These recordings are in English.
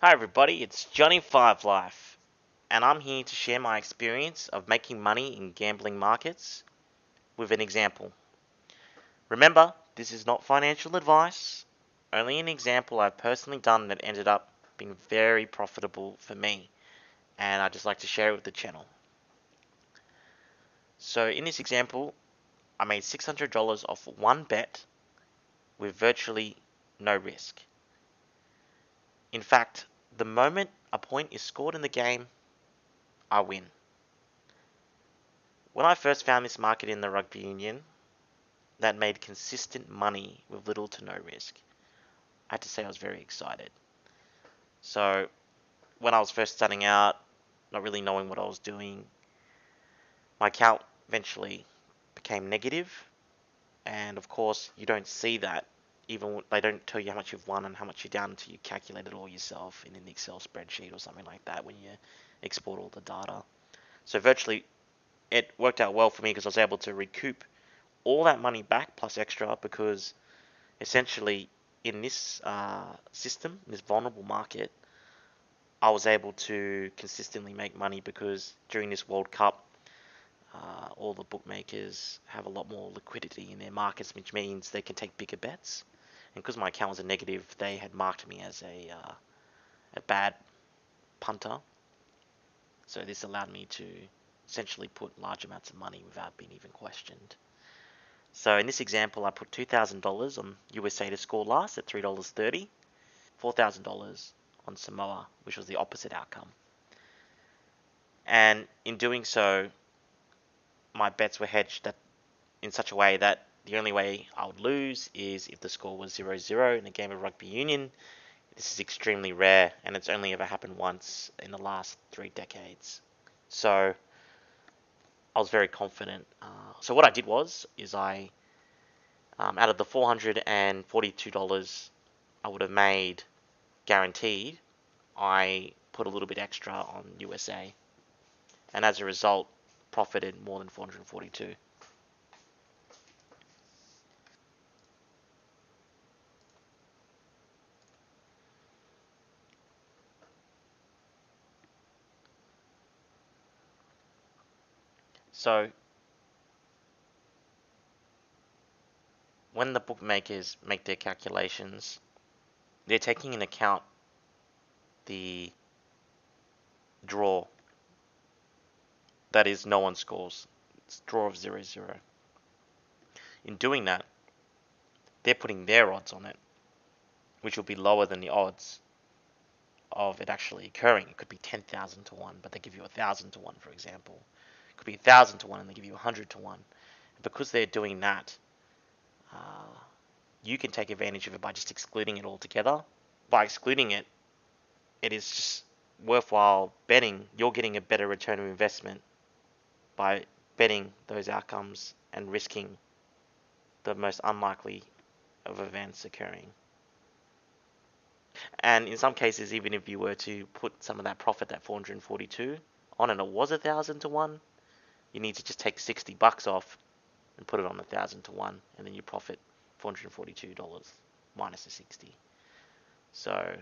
Hi everybody, it's Johnny Five Life, and I'm here to share my experience of making money in gambling markets with an example. Remember, this is not financial advice, only an example I've personally done that ended up being very profitable for me, and I'd just like to share it with the channel. So in this example, I made $600 off one bet with virtually no risk. In fact, the moment a point is scored in the game, I win. When I first found this market in the rugby union that made consistent money with little to no risk, I had to say I was very excited. So when I was first starting out, not really knowing what I was doing, my account eventually became negative, and of course you don't see that. Even they don't tell you how much you've won and how much you're down until you calculate it all yourself in an Excel spreadsheet or something like that when you export all the data. So virtually it worked out well for me because I was able to recoup all that money back plus extra because essentially in this system, this vulnerable market, I was able to consistently make money because during this World Cup, all the bookmakers have a lot more liquidity in their markets, which means they can take bigger bets. And because my account was a negative, they had marked me as a bad punter. So this allowed me to essentially put large amounts of money without being even questioned. So in this example, I put $2,000 on USA to score last at $3.30, $4,000 on Samoa, which was the opposite outcome. And in doing so, my bets were hedged that in such a way that the only way I would lose is if the score was 0-0 in a game of rugby union. This is extremely rare, and it's only ever happened once in the last 3 decades. So I was very confident. So what I did is I, out of the $442 I would have made guaranteed, I put a little bit extra on USA, and as a result, profited more than 442. So when the bookmakers make their calculations, they're taking into account the draw. That is, no one scores. It's a draw of 0-0. In doing that, they're putting their odds on it, which will be lower than the odds of it actually occurring. It could be 10,000 to 1, but they give you 1,000 to 1, for example. It could be 1,000 to 1 and they give you 100 to 1. And because they're doing that, uh, you can take advantage of it by just excluding it altogether. By excluding it, it is just worthwhile betting. You're getting a better return of investment by betting those outcomes and risking the most unlikely of events occurring. And in some cases, even if you were to put some of that profit, that 442, on and it was 1,000 to 1, you need to just take $60 off and put it on 1,000 to 1, and then you profit $442 minus the 60. So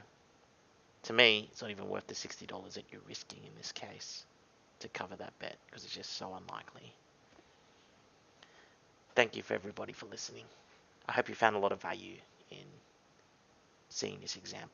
to me, it's not even worth the $60 that you're risking in this case to cover that bet because it's just so unlikely. Thank you for everybody for listening. I hope you found a lot of value in seeing this example.